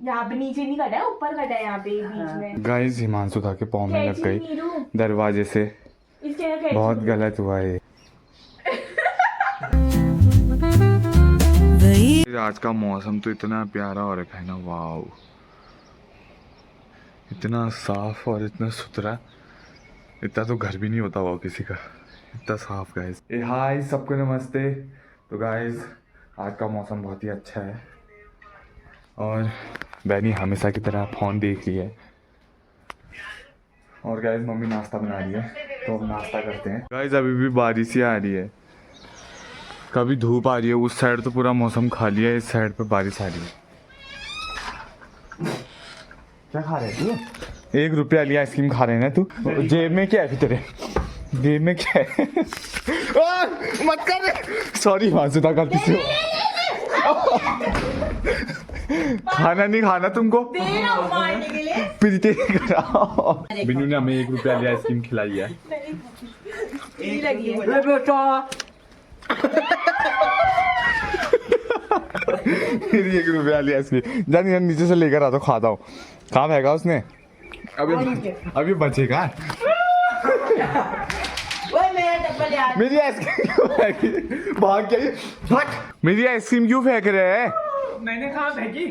यहाँ पे नीचे नहीं कटा है, ऊपर कटा है यहाँ पे बीच में। गाइस हिमांशु था के पाँव में लग गई दरवाजे से, बहुत गलत हुआ है। आज का मौसम तो इतना प्यारा हो रखा है ना, वाओ, इतना साफ और इतना सुथरा, इतना तो घर भी नहीं होता हुआ किसी का, इतना साफ। गाइस हाय सबको नमस्ते। तो गाइस आज का मौसम बहुत ही अच्छा है और बैनी हमेशा की तरह फ़ोन देख रही है। और गाइस मम्मी नाश्ता बना रही है, तो हम नाश्ता करते हैं। गाइस अभी भी बारिश ही आ रही है, कभी धूप आ रही है। उस साइड तो पूरा मौसम खाली है, इस साइड पे बारिश आ रही है। क्या खा रहे तू? 1 रुपया लिया आइसक्रीम खा रहे हैं ना तू? जेब में क्या है तेरे? जेब में क्या है? मत कर, सॉरी वासुदा, गलती से। खाना नहीं खाना तुमको, पीते कराओ। बिन्नू ने हमें 1 रुपया लिया आइसक्रीम खिलाई है। मेरी 1 रुपया लिया आइसक्रीम, जानी नीचे से लेकर आ तो खाता हूँ। कहाँ फेंका उसने? अभी बचेगा। मेरी आइसक्रीम क्यों फेंकी? भाग गई। मेरी आइसक्रीम क्यों फेंक रहे हैं? मैंने कहाँ फेंकी?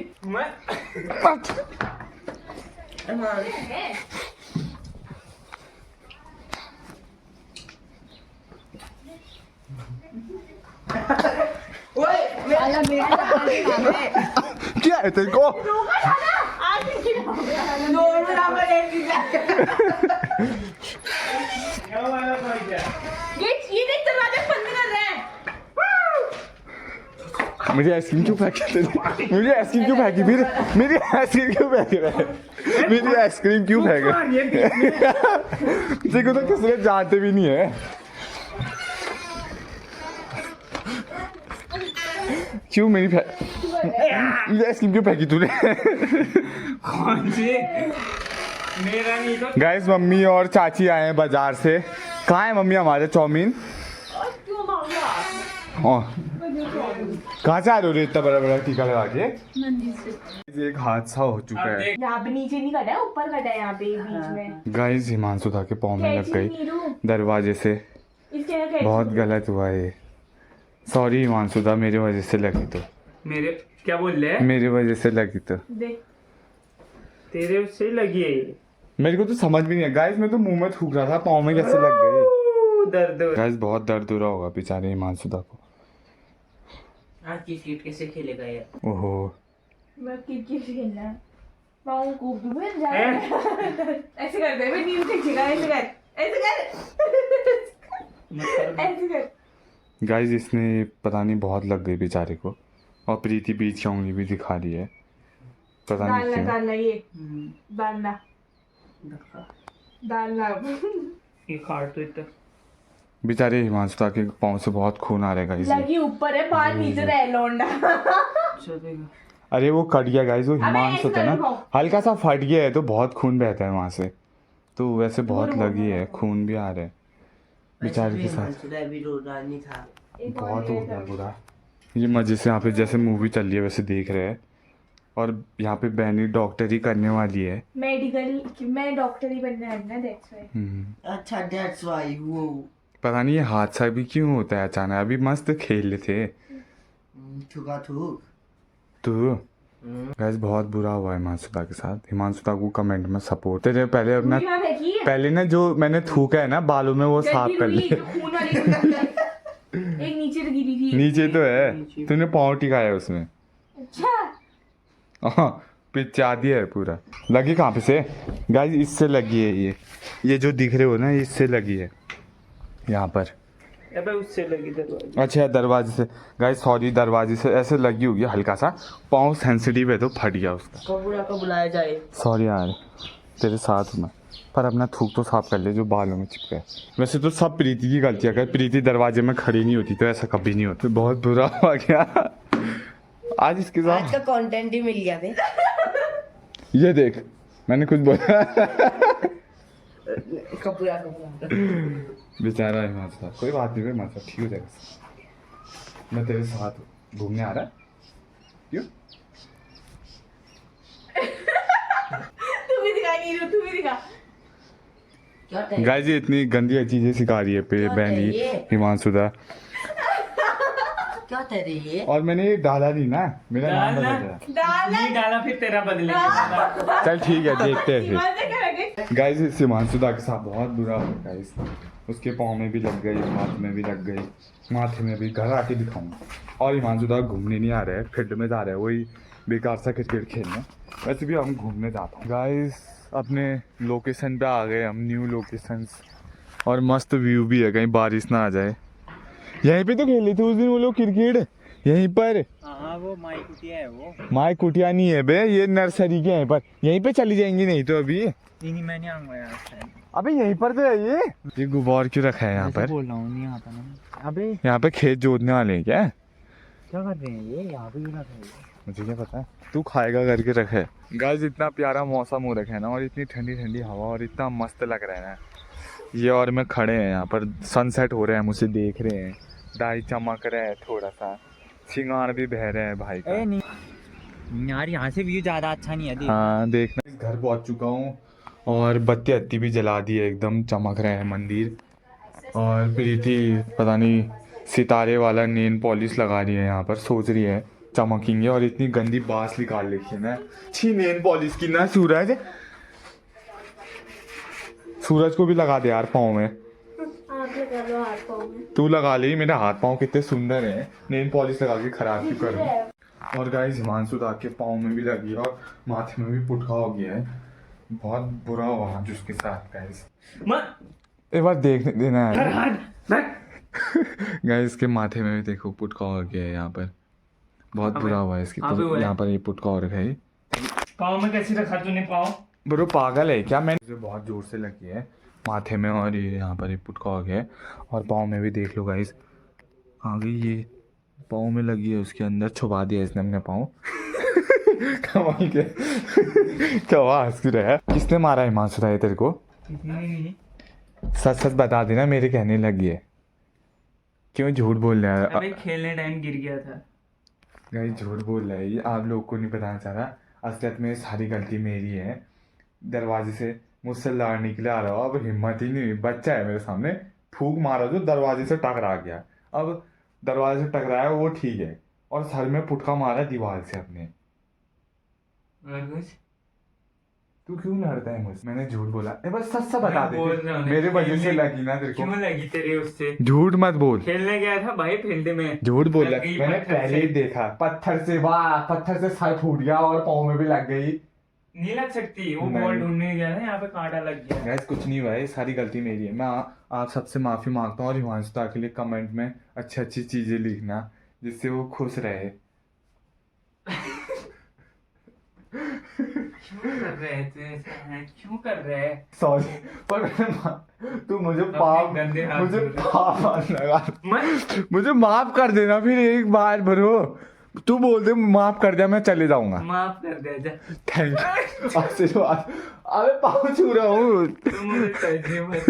क्या है तेरे को? मुझे आइसक्रीम क्यों फेंकी? मुझे आइसक्रीम क्यों फेंकी? मेरी आइसक्रीम क्यों फेंक रहे हैं? मेरी आइसक्रीम क्यों फेंक रहे? देखो तो किसी ने जानते भी नहीं है। क्यों मेरी आइसक्रीम क्यों फेंकी तूने? कौन सी? मेरा नहीं तो। गाइस मम्मी और चाची आए हैं बाजार से। कहाँ है मम्मी हमारे? चाउमीन कहाँ से आ रहे हो इतना बड़ा बड़ा टीका लगा के? एक हादसा हो चुका है। यहाँ पे नीचे नहीं कटा है, ऊपर कटा है यहाँ पे बीच में। गाइस हिमांशु था के पाँव में लग गई दरवाजे से, बहुत गलत हुआ है। सॉरी हिमांशु था, मेरी वजह से लगी तो। मेरे क्या बोल रहे हैं? मेरी वजह से लगी तो। तेरे से लगी है? मेरे को तो समझ भी नहीं है। गाइस मैं तो मुंह में थूक रहा था, पाँव में कैसे लग गई? दर्द। गाइस बहुत दर्द हो रहा होगा बेचारे हिमांशु दा को। आज क्रिकेट कैसे खेलेगा यार? ओहो, मैं क्रिकेट खेलना पाऊँ कूद दूँ ऐसे करते हैं, नींद खींचेगा, ऐसे कर। गाइस इसने पता नहीं बहुत लग गई बेचारे को, और प्रीति बीच की उंगली भी दिखा रही है, पता नहीं क्यों। डालना ये डालना ये खाट तो इतना। बेचारे हिमांशु के पाँव से बहुत खून आ रहा है गाइस। लगी ऊपर है, बाहर नीचे रह लौंडा। अरे वो कट गया गाइस, वो हिमांशु था ना, हल्का सा फट गया है तो बहुत खून बहता है वहां से, तो वैसे बहुत लगी है, खून भी आ रहा है बेचारे के साथ। बहुत हो गया बुरा। ये मजे से यहाँ पे जैसे मूवी चल रही है वैसे देख रहे हैं, और यहाँ पे बहनी डॉक्टरी करने वाली है। मेडिकल, मैं डॉक्टरी बनने वाली ना, दैट्स व्हाई। अच्छा दैट्स व्हाई वो। पता नहीं ये हादसा भी क्यों होता है अचानक। अभी मस्त खेल रहे थे तो गाइस बहुत बुरा हुआ है हिमांशुदा के साथ। हिमांशुदा को कमेंट में सपोर्ट तेरे। पहले अपना पहले ना जो मैंने थूका है ना बालों में वो साफ कर लिया। एक नीचे तो गिरी थी। नीचे तो है, तूने पाँव टिकाया उसमें। अच्छा हाँ पिचा दिया है पूरा। लगी कहाँ पे से? गाइस इससे लगी है, ये जो दिख रहे हो ना इससे लगी है यहाँ पर। अबे उससे लगी दरवाजे। अच्छा दरवाजे से। गाइस सॉरी, दरवाजे से ऐसे लगी होगी हल्का सा, पाँव सेंसिटिव है तो फट गया उसका। कब बुलाया जाए? सॉरी यार तेरे साथ में, पर अपना थूक तो साफ कर ले जो बालों में चिपका है। वैसे तो सब प्रीति की गलती है, अगर प्रीति दरवाजे में खड़ी नहीं होती तो ऐसा कभी नहीं होता। बहुत बुरा हुआ क्या आज इसके साथ। आज का कंटेंट ही मिल गया बे। ये देख मैंने कुछ बोला। कपूरा बेचारा है हिमांशु, कोई बात नहीं हिमांशु, ठीक हो जाएगा। मैं तेरे साथ घूमने आ रहा है। क्यों क्या था गाइस ये इतनी गंदी चीजें सिखा रही है पे क्या बहनी है ये? हिमांशुदा। क्या था रे ये? और मैंने ये डाला नहीं ना, मेरा नाम डालना। बदल डाला नहीं डाला फिर तेरा बदलेंगे। चल ठीक है, देखते हैं ईमान से क्या लगे? फिर। गाइस इस हिमांशुदा के साथ बहुत बुरा हो गया गाइस। उसके पाँव में भी लग गई, हाथ में भी लग गई, माथे में भी। घर आके दिखाऊंगा। और हिमांशुदा घूमने नहीं आ रहा है, फील्ड में जा रहा है वही बेकार सा क्रिकेट खेलने। वैसे भी हम घूमने जाते हैं गाइस। अपने लोकेशन पे आ गए हम, न्यू लोकेशंस। और मस्त व्यू भी है, कहीं बारिश ना आ जाए। यहीं पे तो खेली थी उस दिन वो लोग क्रिकेट, यहीं पर। हाँ वो माई कुटिया है वो। माई कुटिया नहीं है बे, ये नर्सरी के यहीं पर। यहीं पे चली जाएंगी नहीं तो अभी। नहीं मैं नहीं आऊंगा यार। अबे यहीं पर तो है ये गुब्बार क्यों रखा है यहाँ पर? बोल रहा हूँ नहीं आता ना। अबे यहाँ पे खेत जोतने वाले हैं क्या? क्या कर रहे हैं ये यहाँ पे क्यों रखा है? मुझे क्या पता है, तू खाएगा करके रखे। गाइस इतना प्यारा मौसम हो रखा है ना, और इतनी ठंडी ठंडी हवा, और इतना मस्त लग रहा है ना। ये और मैं खड़े हैं यहाँ पर, सनसेट हो रहे हैं, मुझे देख रहे हैं। डाई चमक रहा है थोड़ा सा, सिंगार भी बह रहे हैं भाई का। नहीं यार यहाँ से व्यू ज्यादा अच्छा नहीं है। हाँ देखना। इस घर पहुँच चुका हूँ और बत्ती अत्ती भी जला दी है, एकदम चमक रहे हैं मंदिर। और प्रीति पता नहीं सितारे वाला नेल पॉलिश लगा रही है यहाँ पर, सोच रही है चमकेंगे। और इतनी गंदी बांस निकाल रखी है ना, छी नेल पॉलिश की ना। सूरज, सूरज को भी लगा दे यार पाँव में। आप लगा लो हाथ पाँव में। तू लगा ले, मेरे हाथ पाँव कितने सुंदर हैं, नेल पॉलिश लगा के खराब क्यों कर रही। और गाइस हिमांशुदा के पाँव में भी लगी है, और माथे में भी पुटका हो गया है। बहुत बुरा हुआ आज उसके साथ गाइस। एक बार देखने देना है गाइस। के माथे में भी देखो पुटका हो गया है यहाँ पर, बहुत बुरा हुआ है इसकी। तो यहाँ पर ये पुटका हो रखा है। पाँव में कैसे रखा तूने पाँव? ब्रो पागल है क्या? मैंने बहुत जोर से लगी है माथे में, और ये यहाँ पर ये पुटका हो गया है। और पाँव में भी देख लो गाइस, आ गई ये पाँव में लगी है, उसके अंदर छुपा दिया इसने अपने पाँव। कमाल के क्या हंस क्यों रहा है? किसने मारा हिमांशुदा है तेरे को? नहीं सच सच बता देना, मेरे कहने लगी है। क्यों झूठ बोल रहा है? अबे खेलने टाइम गिर गया था। गाइस झूठ बोल रहा है ये, आप लोग को नहीं बताना चाह रहा। असलियत में सारी गलती मेरी है। दरवाजे से मुझसे लड़ने के लिए आ रहा हो, अब हिम्मत ही नहीं हुई। बच्चा है मेरे सामने, फूंक मारा जो दरवाजे से टकरा गया। अब दरवाजे से टकराया वो ठीक है, और सर में पुटका मारा दीवार से अपने। और कुछ? तू क्यों लड़ता है मुझसे? मैंने झूठ बोला। बस सच सच बता मैं बोल रहा हूँ दे, ना, मेरे वजह से खेलने- लगी ना तेरे को। क्यों लगी तेरे उससे? झूठ मत बोल। खेलने गया था भाई फील्ड में। झूठ बोल रहा लग गई है। मैंने पत्थर पहले ही से। देखा पत्थर से, वाह पत्थर से सर फूट गया और पाँव में भी लग गई। नहीं लग सकती, वो नहीं। बॉल ढूंढने गया ना, यहाँ पे कांटा लग गया। गैस कुछ नहीं हुआ है, सारी गलती मेरी है। मैं आप सबसे माफी मांगता हूँ। और हिमांशुदा के लिए कमेंट में अच्छी अच्छी चीजें लिखना, जिससे वो खुश रहे। क्यों कर रहे हैं तू ऐसा? क्यों कर रहे हैं? सॉरी, पर तू मुझे पाप गंदे हाथ मुझे धो रहे। पाप लगा, मैं मुझे माफ कर देना फिर एक बार भरो। तू बोल दे माफ कर दिया, मैं चले जाऊंगा। माफ कर दे जा। थैंक यू, आशीर्वाद। अबे पाँव छू रहा हूँ। तू मुझे तर्जे मत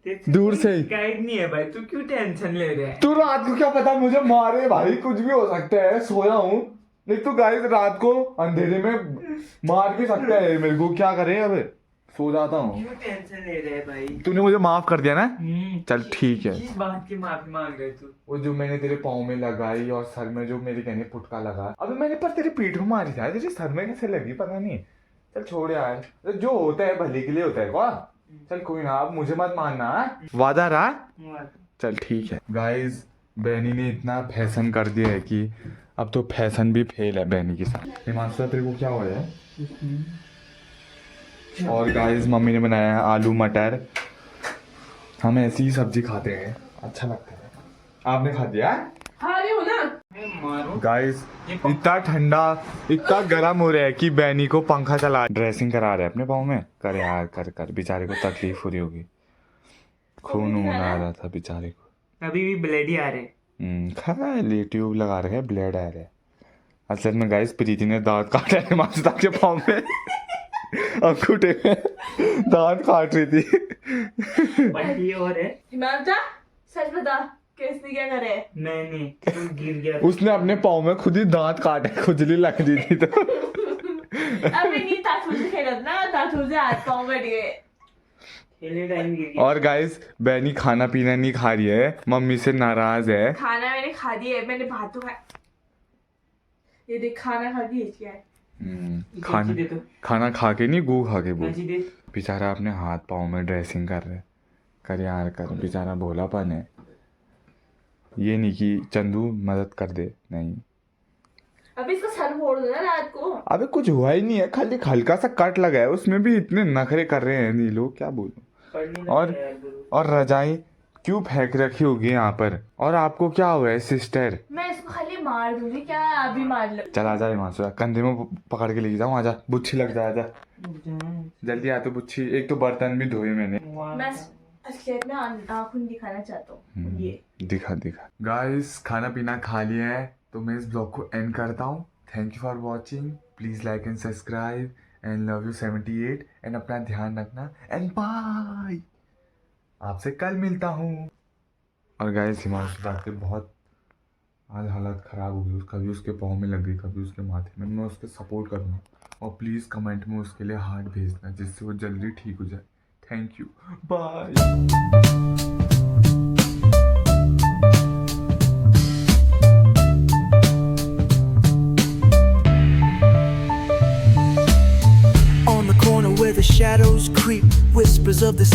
कर। दूर से ही। गाइड नहीं है भाई, तू क्यों टेंशन ले रहा है? तू रात को क्या पता मुझे मारे भाई, कुछ भी हो सकता है। सोया हूँ, नहीं तो गाइस रात को अंधेरे में मार भी सकता है मेरे को। क्या करे, अब सो जाता हूँ। क्यों टेंशन ले रहा है भाई? तूने मुझे माफ कर दिया ना? चल ठीक है। किस बात की माफी मांग रहे तू? वो जो मैंने तेरे पाँव में लगाई और सर में जो मेरे कहने पुटका लगा, अबे मैंने पर तेरे पीठ में मारी था, तेरे सर में कैसे लगी पता नहीं। चल छोड़ यार, जो होता है भले के लिए होता है क्या। चल कोई ना, अब मुझे मत मानना। वादा रहा? चल ठीक है। गाइस बहनी ने इतना फैशन कर दिया है कि अब तो फैशन भी फेल है बहनी के साथ। हिमांशु तेरे को क्या हो रहा है? और गाइस मम्मी ने बनाया है आलू मटर। हम ऐसी ही सब्जी खाते हैं, अच्छा लगता है। आपने खा दिया? खा रही हो ना? मारो। गाइस इतना ठंडा, इतना गर्म हो रहा है कि बहनी को पंखा चला ड्रेसिंग करा रहे हैं अपने पाँव में। कर यार कर कर, बेचारे को तकलीफ हो रही होगी, खून वून आ रहा था बेचारे को। अभी भी ब्लेड ही आ रहे। खाली ट्यूब लगा रखे, ब्लेड आ रहा है। असल में गाइस प्रीति ने दांत काटा है हिमांशु के पाँव में। अंगूठे में दांत काट रही थी। बल्टी और है। हिमांशु सच बता, किसने क्या करे? नहीं तू गिर गया। उसने अपने पाँव में खुद ही दांत काटे, खुजली लग रही थी तो। अभी नहीं था, तुझे खेलत ना आता तुझे हात पाव कट गए खेलने टाइम गिर गया और गाइस बैनी खाना पीना नहीं खा रही है, मम्मी से नाराज है। खाना मैंने खा दिया है, मैंने भात तो खाया। ये देख खाना खा के क्या है खाना दे तो खाना खा के नहीं, गू खा के बोल। कैसी दे बेचारा अपने हाथ पाँव में ड्रेसिंग कर रहा है। कर यार कर, बेचारा भोलापन है। ये नहीं कि चंदू मदद कर दे, नहीं। अभी इसका सर फोड़ दो ना रात को। अबे कुछ हुआ ही नहीं है, खाली हल्का सा कट लगा है, उसमें भी इतने नखरे कर रहे हैं ये लोग, क्या बोलूं। पढ़ने और लग गया यार गुरु। और रजाई क्यों फेंक रखी होगी यहाँ पर? और आपको क्या हुआ है सिस्टर? मैं इसको खाली मार दूंगी, क्या अभी मार लो। चल आ जा वहां से, कंधे में पकड़ के लेके जाऊँ, आजा, बुच्छी लग जा, आजा रुक जा। जल्दी आ। तो बुच्छी, एक तो बर्तन भी धोए मैंने। मैं असलियत में आँखों दिखाना चाहता हूँ ये। दिखा गाइस, खाना पीना खा लिया है तो मैं इस ब्लॉग को एंड करता हूँ। Thank you for watching, please like and subscribe and love you 78 and अपना ध्यान रखना एंड बाय। आपसे कल मिलता हूँ। और गाइस हिमांशु रात बहुत आज हालत ख़राब हो गई, कभी उसके पाँव में लग गई, कभी उसके माथे में। मैं उसके सपोर्ट करूँगा और प्लीज़ कमेंट में उसके लिए हार्ट भेजना जिससे वो जल्दी ठीक हो जाए। Thank you, bye. On the corner where the shadows creep, whispers of the